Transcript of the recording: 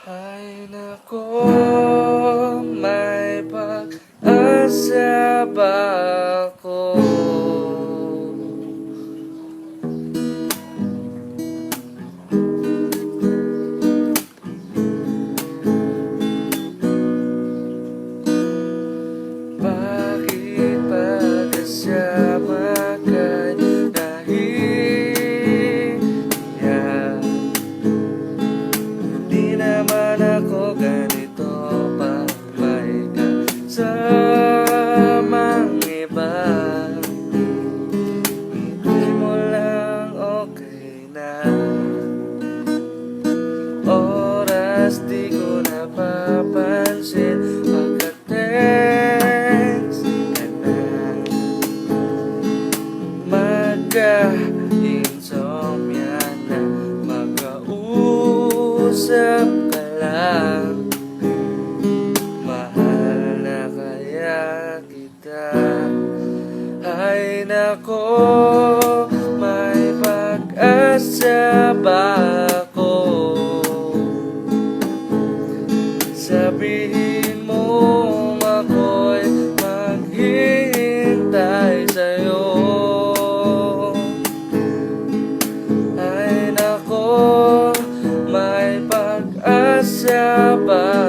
Ay nako, may pag-asa ba ako? Bakit pagkasama ka'y nahiya? Di naman ako ganito pag may kasamang iba. Hindi mo lang okay na. Oras di ko napapansin pagka-text ka na. Magka-insomnia na, magkausap ka lang. Mahal na kaya kita. Ay nako, may pag-asa ba ako? Sabihin mo ako'y maghihintay sa'yo. Ay nako, may pag-asa ba